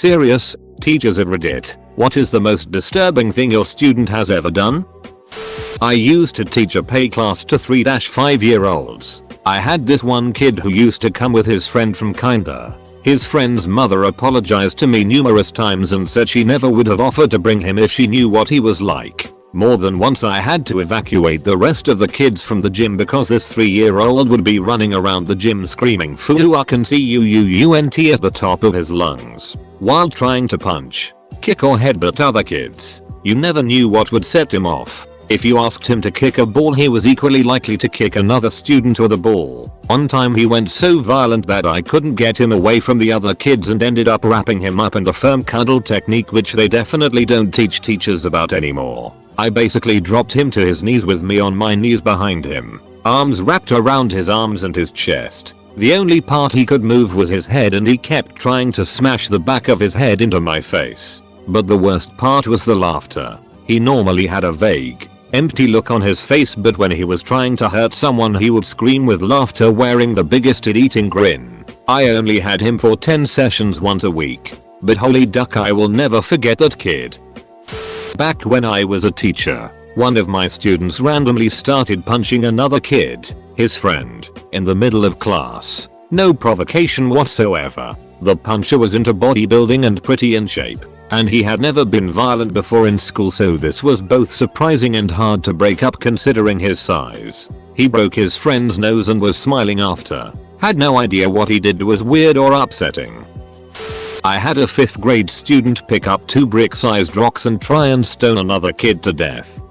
Serious, teachers at Reddit, what is the most disturbing thing your student has ever done? I used to teach a PE class to 3-5 year olds. I had this one kid who used to come with his friend from kinder. His friend's mother apologized to me numerous times and said she never would have offered to bring him if she knew what he was like. More than once I had to evacuate the rest of the kids from the gym because this 3-year-old would be running around the gym screaming "Foo, I can see you at the top of his lungs while trying to punch, kick or headbutt other kids. You never knew what would set him off. If you asked him to kick a ball, he was equally likely to kick another student or the ball. One time he went so violent that I couldn't get him away from the other kids and ended up wrapping him up in the firm cuddle technique, which they definitely don't teach teachers about anymore. I basically dropped him to his knees with me on my knees behind him, arms wrapped around his arms and his chest. The only part he could move was his head, and he kept trying to smash the back of his head into my face. But the worst part was the laughter. He normally had a vague, empty look on his face, but when he was trying to hurt someone he would scream with laughter, wearing the biggest eating grin. I only had him for 10 sessions once a week, but holy duck, I will never forget that kid. Back when I was a teacher, one of my students randomly started punching another kid, his friend, in the middle of class. No provocation whatsoever. The puncher was into bodybuilding and pretty in shape, and he had never been violent before in school, so this was both surprising and hard to break up considering his size. He broke his friend's nose and was smiling after. Had no idea what he did was weird or upsetting. I had a 5th grade student pick up 2 brick-sized rocks and try and stone another kid to death.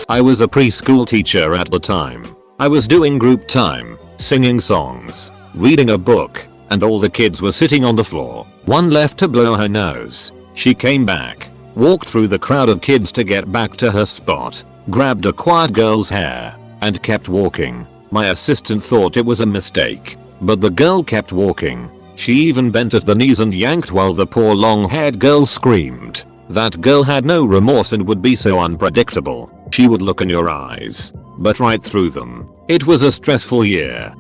I was a preschool teacher at the time. I was doing group time, singing songs, reading a book, and all the kids were sitting on the floor. One left to blow her nose. She came back, walked through the crowd of kids to get back to her spot, grabbed a quiet girl's hair, and kept walking. My assistant thought it was a mistake, but the girl kept walking. She even bent at the knees and yanked while the poor long-haired girl screamed. That girl had no remorse and would be so unpredictable. She would look in your eyes, but right through them. It was a stressful year.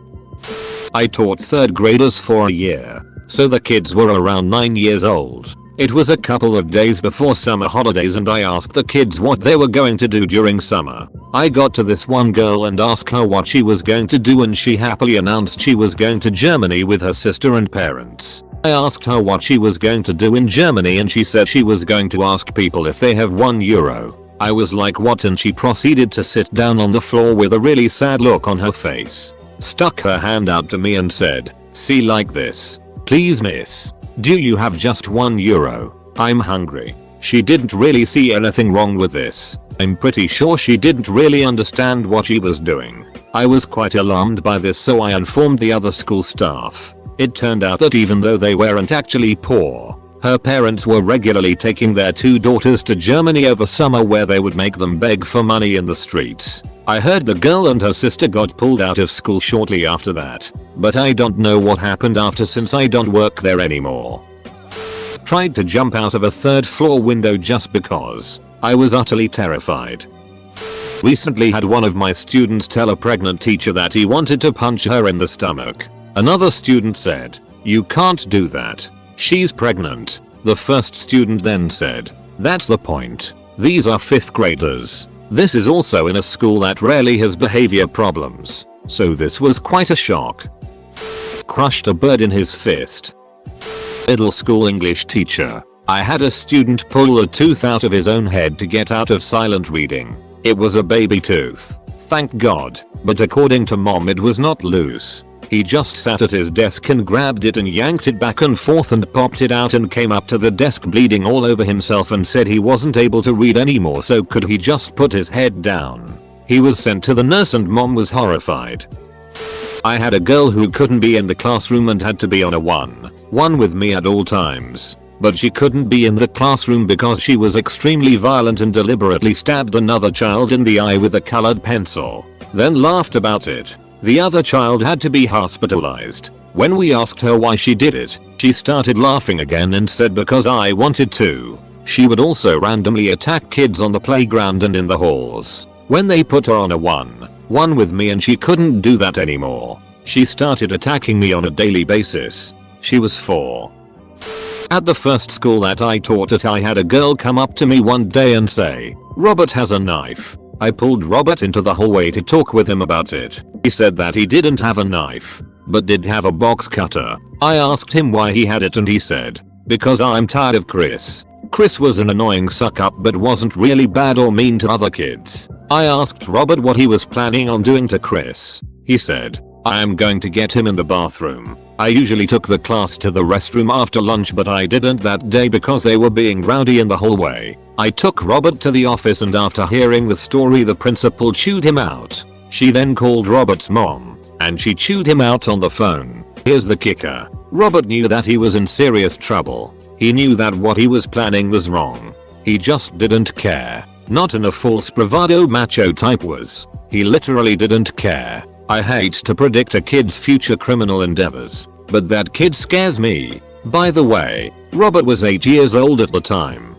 I taught 3rd graders for a year, so the kids were around 9 years old. It was a couple of days before summer holidays and I asked the kids what they were going to do during summer. I got to this one girl and asked her what she was going to do, and she happily announced she was going to Germany with her sister and parents. I asked her what she was going to do in Germany and she said she was going to ask people if they have €1. I was like, what? And she proceeded to sit down on the floor with a really sad look on her face, stuck her hand out to me and said, "See, like this. Please miss. Do you have just €1? I'm hungry." She didn't really see anything wrong with this. I'm pretty sure she didn't really understand what she was doing. I was quite alarmed by this, so I informed the other school staff. It turned out that even though they weren't actually poor, her parents were regularly taking their 2 daughters to Germany over summer, where they would make them beg for money in the streets. I heard the girl and her sister got pulled out of school shortly after that, but I don't know what happened after since I don't work there anymore. Tried to jump out of a 3rd floor window just because. I was utterly terrified. Recently had one of my students tell a pregnant teacher that he wanted to punch her in the stomach. Another student said, "You can't do that. She's pregnant." The first student then said, "That's the point. These are 5th graders. This is also in a school that rarely has behavior problems." So this was quite a shock. Crushed a bird in his fist. Middle school English teacher. I had a student pull a tooth out of his own head to get out of silent reading. It was a baby tooth, thank God, but according to mom it was not loose. He just sat at his desk and grabbed it and yanked it back and forth and popped it out and came up to the desk bleeding all over himself and said he wasn't able to read anymore, so could he just put his head down. He was sent to the nurse and mom was horrified. I had a girl who couldn't be in the classroom and had to be on a one-on-one with me at all times. But she couldn't be in the classroom because she was extremely violent and deliberately stabbed another child in the eye with a colored pencil, then laughed about it. The other child had to be hospitalized. When we asked her why she did it, she started laughing again and said, "Because I wanted to." She would also randomly attack kids on the playground and in the halls. When they put her on a one-on-one with me and she couldn't do that anymore, she started attacking me on a daily basis. She was 4. At the first school that I taught at, I had a girl come up to me one day and say, "Robert has a knife." I pulled Robert into the hallway to talk with him about it. He said that he didn't have a knife, but did have a box cutter. I asked him why he had it and he said, "Because I'm tired of Chris." Chris was an annoying suck up but wasn't really bad or mean to other kids. I asked Robert what he was planning on doing to Chris. He said, "I am going to get him in the bathroom." I usually took the class to the restroom after lunch, but I didn't that day because they were being rowdy in the hallway. I took Robert to the office and after hearing the story, the principal chewed him out. She then called Robert's mom and she chewed him out on the phone. Here's the kicker. Robert knew that he was in serious trouble. He knew that what he was planning was wrong. He just didn't care. Not in a false bravado macho type was. He literally didn't care. I hate to predict a kid's future criminal endeavors, but that kid scares me. By the way, Robert was 8 years old at the time.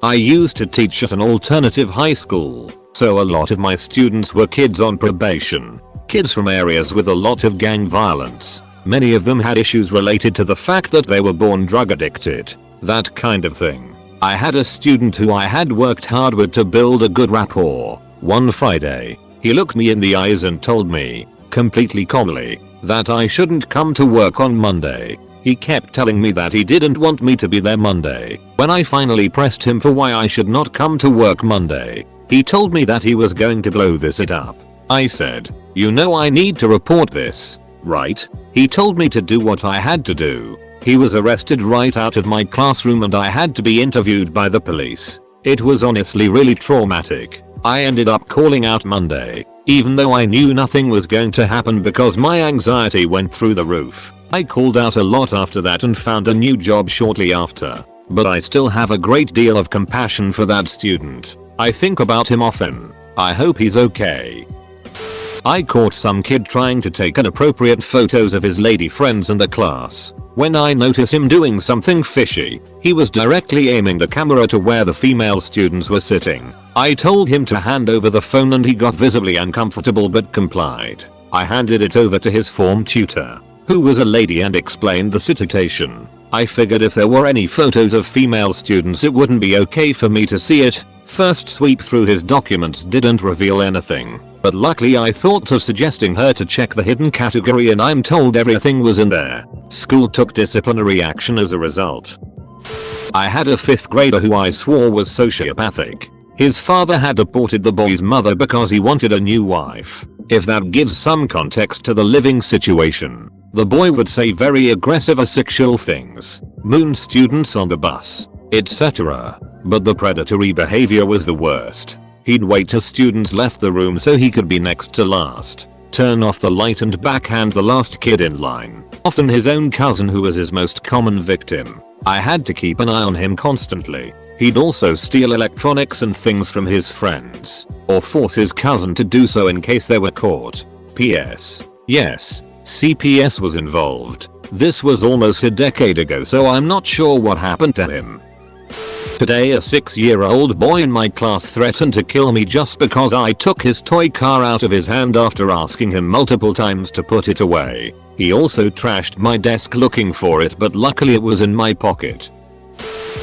I used to teach at an alternative high school, so a lot of my students were kids on probation. Kids from areas with a lot of gang violence. Many of them had issues related to the fact that they were born drug addicted. That kind of thing. I had a student who I had worked hard with to build a good rapport. One Friday, he looked me in the eyes and told me, completely calmly, that I shouldn't come to work on Monday. He kept telling me that he didn't want me to be there Monday. When I finally pressed him for why I should not come to work Monday, he told me that he was going to blow it up. I said, "You know I need to report this, right?" He told me to do what I had to do. He was arrested right out of my classroom and I had to be interviewed by the police. It was honestly really traumatic. I ended up calling out Monday, even though I knew nothing was going to happen because my anxiety went through the roof. I called out a lot after that and found a new job shortly after. But I still have a great deal of compassion for that student. I think about him often. I hope he's okay. I caught some kid trying to take inappropriate photos of his lady friends in the class. When I noticed him doing something fishy, he was directly aiming the camera to where the female students were sitting. I told him to hand over the phone and he got visibly uncomfortable but complied. I handed it over to his form tutor, who was a lady, and explained the situation. I figured if there were any photos of female students it wouldn't be okay for me to see it. First sweep through his documents didn't reveal anything, but luckily I thought of suggesting her to check the hidden category and I'm told everything was in there. School took disciplinary action as a result. I had a 5th grader who I swore was sociopathic. His father had deported the boy's mother because he wanted a new wife. If that gives some context to the living situation. The boy would say very aggressive asexual things, moon students on the bus, etc. But the predatory behavior was the worst. He'd wait till students left the room so he could be next to last, turn off the light and backhand the last kid in line, often his own cousin who was his most common victim. I had to keep an eye on him constantly. He'd also steal electronics and things from his friends, or force his cousin to do so in case they were caught. P.S. Yes, CPS was involved. This was almost a decade ago, so I'm not sure what happened to him. Today a 6-year-old boy in my class threatened to kill me just because I took his toy car out of his hand after asking him multiple times to put it away. He also trashed my desk looking for it, but luckily it was in my pocket.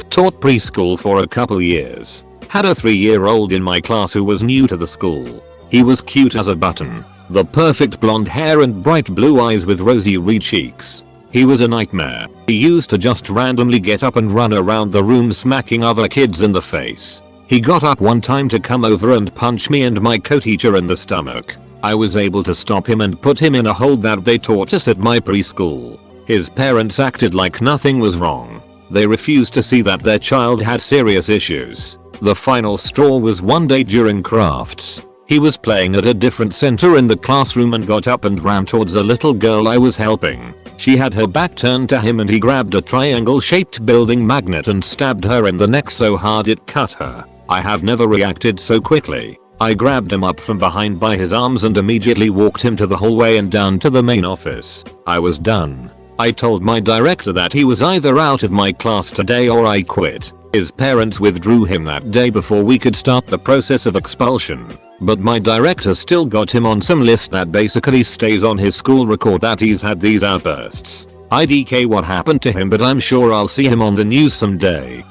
Taught preschool for a couple years. Had a 3-year-old in my class who was new to the school. He was cute as a button. The perfect blonde hair and bright blue eyes with rosy red cheeks. He was a nightmare. He used to just randomly get up and run around the room smacking other kids in the face. He got up one time to come over and punch me and my co-teacher in the stomach. I was able to stop him and put him in a hold that they taught us at my preschool. His parents acted like nothing was wrong. They refused to see that their child had serious issues. The final straw was one day during crafts. He was playing at a different center in the classroom and got up and ran towards a little girl I was helping. She had her back turned to him and he grabbed a triangle-shaped building magnet and stabbed her in the neck so hard it cut her. I have never reacted so quickly. I grabbed him up from behind by his arms and immediately walked him to the hallway and down to the main office. I was done. I told my director that he was either out of my class today or I quit. His parents withdrew him that day before we could start the process of expulsion. But my director still got him on some list that basically stays on his school record that he's had these outbursts. IDK what happened to him, but I'm sure I'll see him on the news someday.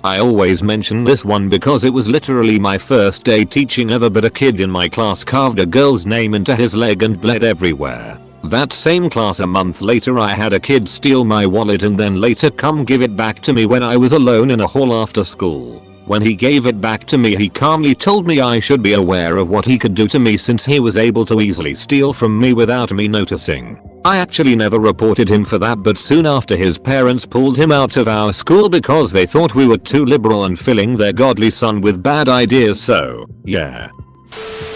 I always mention this one because it was literally my first day teaching ever, but a kid in my class carved a girl's name into his leg and bled everywhere. That same class a month later I had a kid steal my wallet and then later come give it back to me when I was alone in a hall after school. When he gave it back to me, he calmly told me I should be aware of what he could do to me since he was able to easily steal from me without me noticing. I actually never reported him for that, but soon after his parents pulled him out of our school because they thought we were too liberal and filling their godly son with bad ideas, so yeah.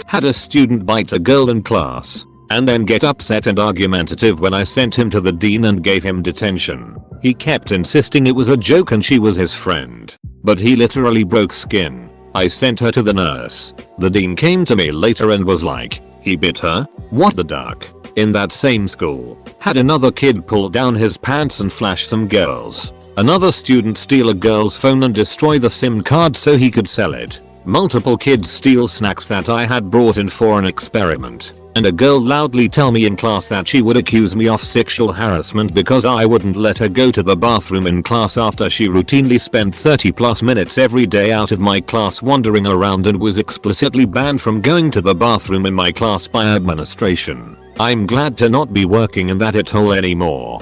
Had a student bite a girl in class and then get upset and argumentative when I sent him to the dean and gave him detention. He kept insisting it was a joke and she was his friend, but he literally broke skin. I sent her to the nurse. The dean came to me later and was like, he bit her? What the duck? In that same school, had another kid pull down his pants and flash some girls. Another student steal a girl's phone and destroy the SIM card so he could sell it. Multiple kids steal snacks that I had brought in for an experiment. And a girl loudly tell me in class that she would accuse me of sexual harassment because I wouldn't let her go to the bathroom in class after she routinely spent 30+ minutes every day out of my class wandering around and was explicitly banned from going to the bathroom in my class by administration. I'm glad to not be working in that hole anymore.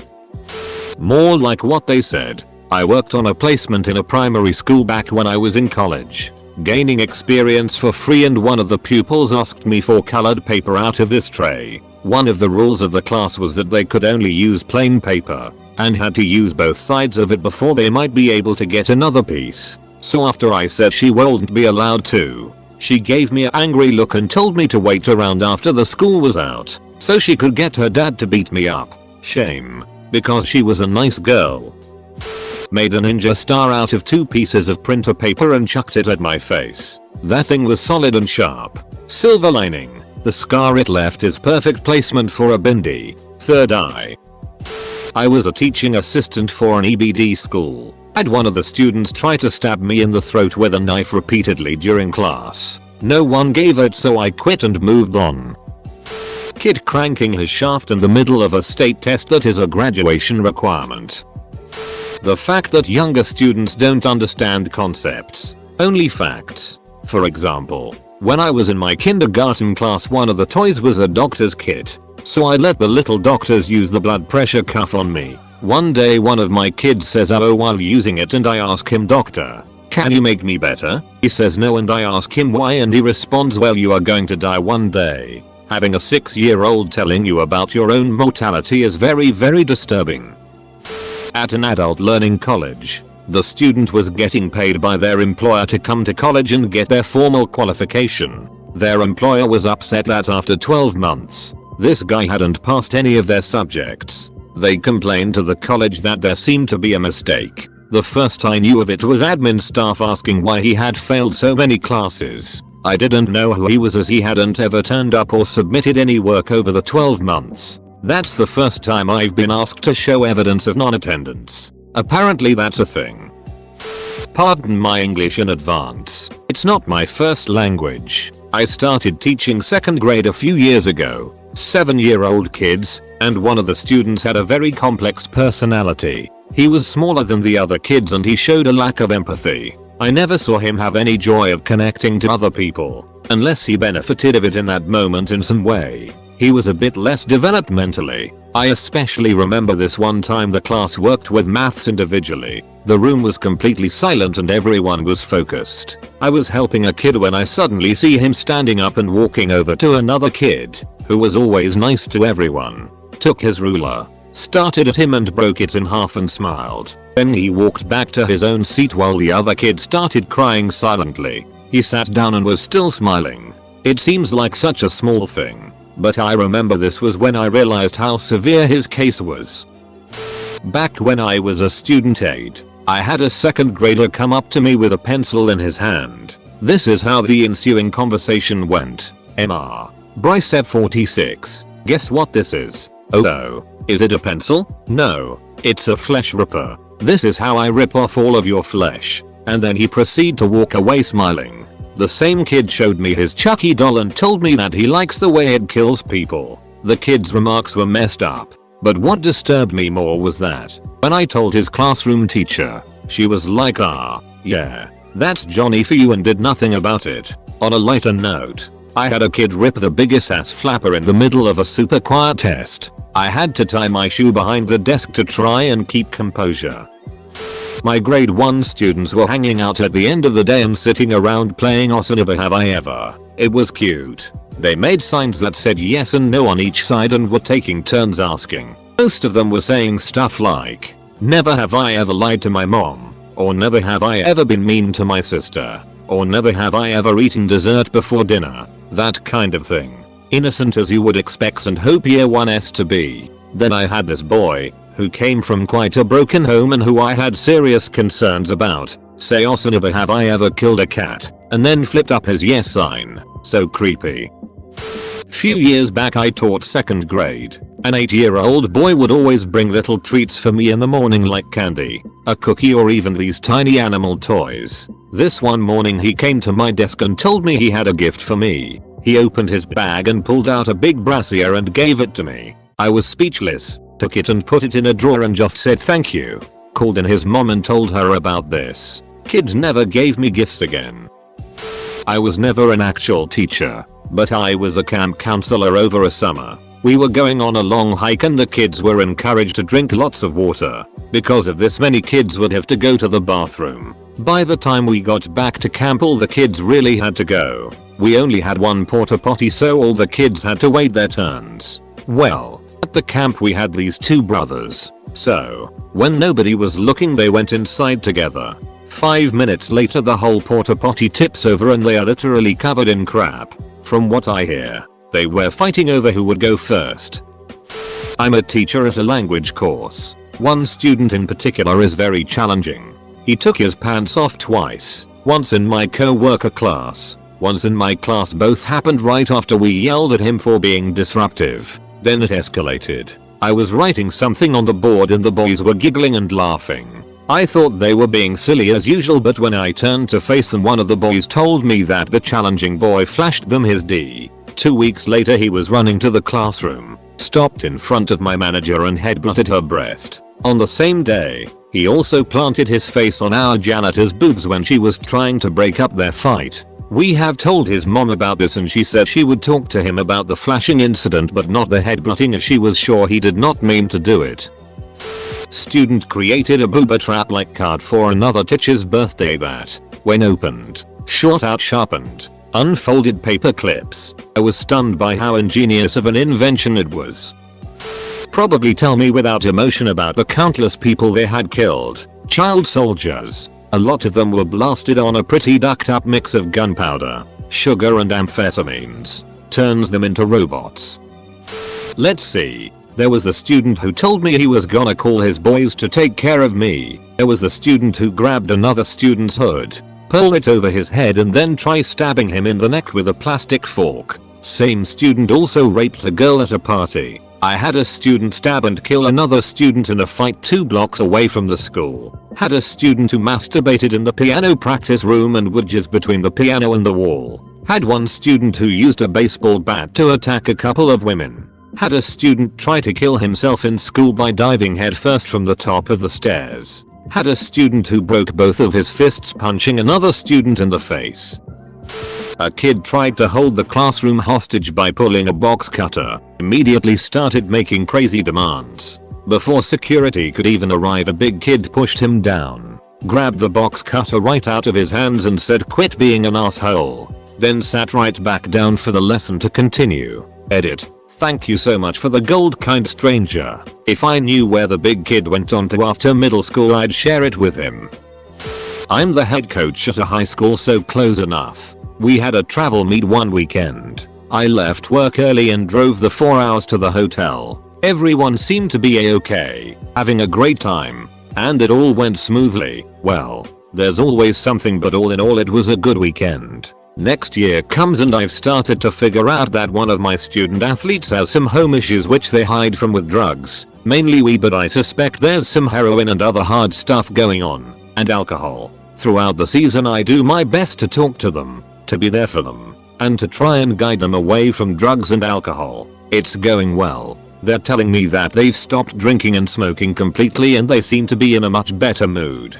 More like what they said. I worked on a placement in a primary school back when I was in college, gaining experience for free, and one of the pupils asked me for colored paper out of this tray. One of the rules of the class was that they could only use plain paper and had to use both sides of it before they might be able to get another piece. So after I said she wouldn't be allowed to, she gave me an angry look and told me to wait around after the school was out so she could get her dad to beat me up. Shame, because she was a nice girl. Made a ninja star out of 2 pieces of printer paper and chucked it at my face. That thing was solid and sharp. Silver lining, the scar it left is perfect placement for a bindi. Third eye. I was a teaching assistant for an EBD school. Had one of the students try to stab me in the throat with a knife repeatedly during class. No one gave it, so I quit and moved on. Kid cranking his shaft in the middle of a state test that is a graduation requirement. The fact that younger students don't understand concepts, only facts. For example, when I was in my kindergarten class, one of the toys was a doctor's kit, so I let the little doctors use the blood pressure cuff on me. One day one of my kids says oh while using it, and I ask him, doctor, can you make me better? He says no, and I ask him why, and he responds, well, you are going to die one day. Having a 6-year-old telling you about your own mortality is very, very disturbing. At an adult learning college, the student was getting paid by their employer to come to college and get their formal qualification. Their employer was upset that after 12 months, this guy hadn't passed any of their subjects. They complained to the college that there seemed to be a mistake. The first I knew of it was admin staff asking why he had failed so many classes. I didn't know who he was, as he hadn't ever turned up or submitted any work over the 12 months. That's the first time I've been asked to show evidence of non-attendance. Apparently that's a thing. Pardon my English in advance. It's not my first language. I started teaching 2nd grade a few years ago. 7-year-old kids, and one of the students had a very complex personality. He was smaller than the other kids and he showed a lack of empathy. I never saw him have any joy of connecting to other people, unless he benefited of it in that moment in some way. He was a bit less developed mentally. I especially remember this one time the class worked with maths individually. The room was completely silent and everyone was focused. I was helping a kid when I suddenly see him standing up and walking over to another kid, who was always nice to everyone. Took his ruler, started at him and broke it in half and smiled. Then he walked back to his own seat while the other kid started crying silently. He sat down and was still smiling. It seems like such a small thing, but I remember this was when I realized how severe his case was. Back when I was a student aide, I had a 2nd grader come up to me with a pencil in his hand. This is how the ensuing conversation went. Mr. Bicep 46. Guess what this is? Oh, is it a pencil? No, it's a flesh ripper. This is how I rip off all of your flesh. And then he proceeded to walk away smiling. The same kid showed me his Chucky doll and told me that he likes the way it kills people. The kid's remarks were messed up. But what disturbed me more was that, when I told his classroom teacher, she was like, yeah, that's Johnny for you, and did nothing about it. On a lighter note, I had a kid rip the biggest ass flapper in the middle of a super quiet test. I had to tie my shoe behind the desk to try and keep composure. My grade 1 students were hanging out at the end of the day and sitting around playing Ossa Never Have I Ever. It was cute. They made signs that said yes and no on each side and were taking turns asking. Most of them were saying stuff like, never have I ever lied to my mom, or never have I ever been mean to my sister, or never have I ever eaten dessert before dinner, that kind of thing. Innocent as you would expect and hope year 1s to be. Then I had this boy, who came from quite a broken home and who I had serious concerns about, say also never have I ever killed a cat, and then flipped up his yes sign. So creepy. Few years back I taught 2nd grade. An 8-year-old boy would always bring little treats for me in the morning like candy, a cookie, or even these tiny animal toys. This one morning he came to my desk and told me he had a gift for me. He opened his bag and pulled out a big brassiere and gave it to me. I was speechless, took it and put it in a drawer and just said thank you. Called in his mom and told her about this. Kids never gave me gifts again. I was never an actual teacher, but I was a camp counselor over a summer. We were going on a long hike and the kids were encouraged to drink lots of water. Because of this, many kids would have to go to the bathroom. By the time we got back to camp, all the kids really had to go. We only had one porta potty, so all the kids had to wait their turns. Well, at the camp we had these 2 brothers. So, when nobody was looking, they went inside together. 5 minutes later the whole porta potty tips over and they are literally covered in crap. From what I hear, they were fighting over who would go first. I'm a teacher at a language course. One student in particular is very challenging. He took his pants off twice, once in my co-worker class, once in my class. Both happened right after we yelled at him for being disruptive. Then it escalated. I was writing something on the board and the boys were giggling and laughing. I thought they were being silly as usual, but when I turned to face them, one of the boys told me that the challenging boy flashed them his D. 2 weeks later he was running to the classroom, stopped in front of my manager and headbutted her breast. On the same day, he also planted his face on our janitor's boobs when she was trying to break up their fight. We have told his mom about this and she said she would talk to him about the flashing incident but not the headbutting, as she was sure he did not mean to do it. Student created a booba trap like card for another teacher's birthday that, when opened, shot out sharpened, unfolded paper clips. I was stunned by how ingenious of an invention it was. Probably tell me without emotion about the countless people they had killed. Child soldiers. A lot of them were blasted on a pretty ducked up mix of gunpowder, sugar and amphetamines. Turns them into robots. Let's see. There was a student who told me he was gonna call his boys to take care of me. There was a student who grabbed another student's hood, pull it over his head and then try stabbing him in the neck with a plastic fork. Same student also raped a girl at a party. I had a student stab and kill another student in a fight 2 blocks away from the school. Had a student who masturbated in the piano practice room and would jizz between the piano and the wall. Had one student who used a baseball bat to attack a couple of women. Had a student try to kill himself in school by diving headfirst from the top of the stairs. Had a student who broke both of his fists punching another student in the face. A kid tried to hold the classroom hostage by pulling a box cutter, immediately started making crazy demands. Before security could even arrive, a big kid pushed him down, grabbed the box cutter right out of his hands and said quit being an asshole. Then sat right back down for the lesson to continue. Edit. Thank you so much for the gold, kind stranger. If I knew where the big kid went on to after middle school, I'd share it with him. I'm the head coach at a high school, so close enough. We had a travel meet one weekend. I left work early and drove the 4 hours to the hotel. Everyone seemed to be a-okay, having a great time, and it all went smoothly. Well, there's always something, but all in all it was a good weekend. Next year comes and I've started to figure out that one of my student athletes has some home issues which they hide from with drugs, mainly weed, but I suspect there's some heroin and other hard stuff going on, and alcohol. Throughout the season I do my best to talk to them, to be there for them, and to try and guide them away from drugs and alcohol. It's going well. They're telling me that they've stopped drinking and smoking completely and they seem to be in a much better mood.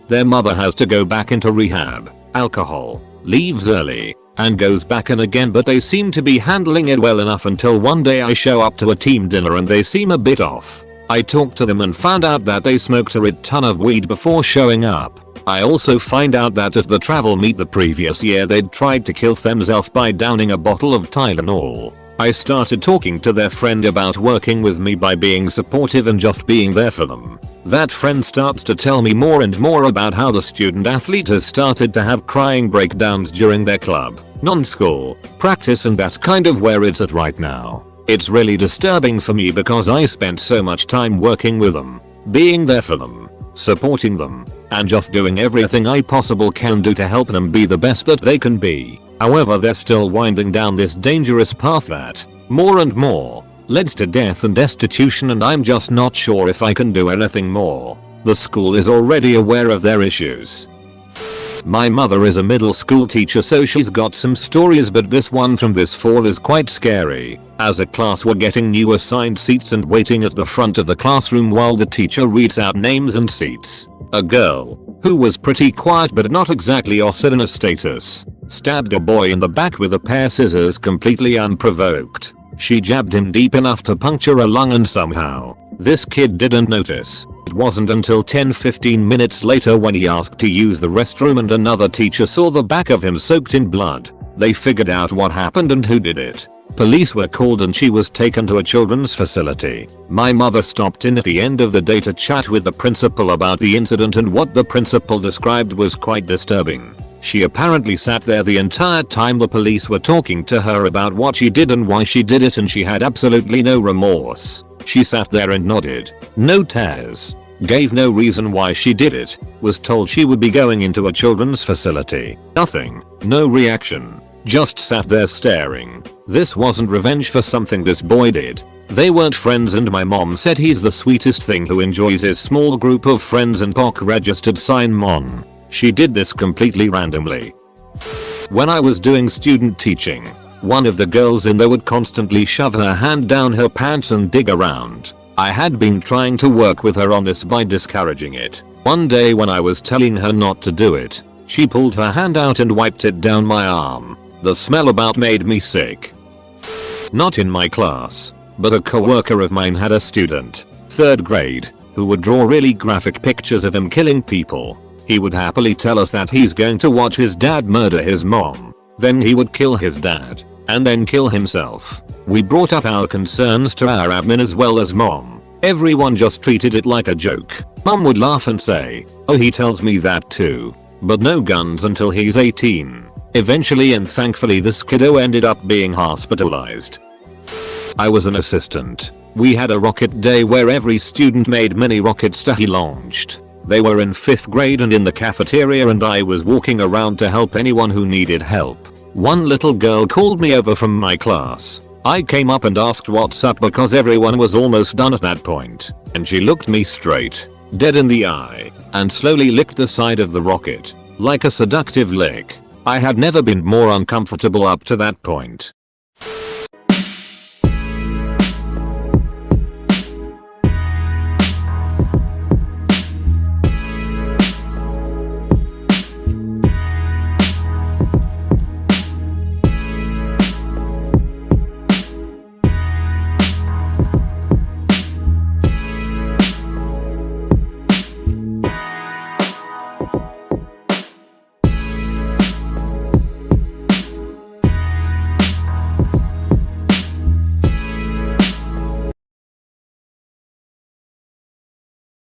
Their mother has to go back into rehab, alcohol, leaves early, and goes back in again, but they seem to be handling it well enough until one day I show up to a team dinner and they seem a bit off. I talked to them and found out that they smoked a ton of weed before showing up. I also find out that at the travel meet the previous year they'd tried to kill themselves by downing a bottle of Tylenol. I started talking to their friend about working with me by being supportive and just being there for them. That friend starts to tell me more and more about how the student athlete has started to have crying breakdowns during their club, non-school, practice, and that's kind of where it's at right now. It's really disturbing for me because I spent so much time working with them, being there for them, supporting them, and just doing everything I possibly can do to help them be the best that they can be. However, they're still winding down this dangerous path that, more and more, leads to death and destitution, and I'm just not sure if I can do anything more. The school is already aware of their issues. My mother is a middle school teacher, so she's got some stories, but this one from this fall is quite scary. As a class, we're getting new assigned seats and waiting at the front of the classroom while the teacher reads out names and seats. A girl, who was pretty quiet but not exactly Osset in a status, stabbed a boy in the back with a pair of scissors completely unprovoked. She jabbed him deep enough to puncture a lung, and somehow, this kid didn't notice. It wasn't until 10-15 minutes later when he asked to use the restroom and another teacher saw the back of him soaked in blood. They figured out what happened and who did it. Police were called and she was taken to a children's facility. My mother stopped in at the end of the day to chat with the principal about the incident, and what the principal described was quite disturbing. She apparently sat there the entire time the police were talking to her about what she did and why she did it, and she had absolutely no remorse. She sat there and nodded. No tears. Gave no reason why she did it. Was told she would be going into a children's facility. Nothing. No reaction. Just sat there staring. This wasn't revenge for something this boy did. They weren't friends, and my mom said he's the sweetest thing who enjoys his small group of friends and POC registered sign mon. She did this completely randomly. When I was doing student teaching, one of the girls in there would constantly shove her hand down her pants and dig around. I had been trying to work with her on this by discouraging it. One day when I was telling her not to do it, she pulled her hand out and wiped it down my arm. The smell about made me sick. Not in my class, but a coworker of mine had a student, 3rd grade, who would draw really graphic pictures of him killing people. He would happily tell us that he's going to watch his dad murder his mom. Then he would kill his dad, and then kill himself. We brought up our concerns to our admin as well as mom. Everyone just treated it like a joke. Mom would laugh and say, "Oh, he tells me that too." But no guns until he's 18. Eventually and thankfully this kiddo ended up being hospitalized. I was an assistant. We had a rocket day where every student made mini rockets to be launched. They were in 5th grade and in the cafeteria, and I was walking around to help anyone who needed help. One little girl called me over from my class. I came up and asked what's up because everyone was almost done at that point, and she looked me straight, dead in the eye, and slowly licked the side of the rocket, like a seductive lick. I had never been more uncomfortable up to that point.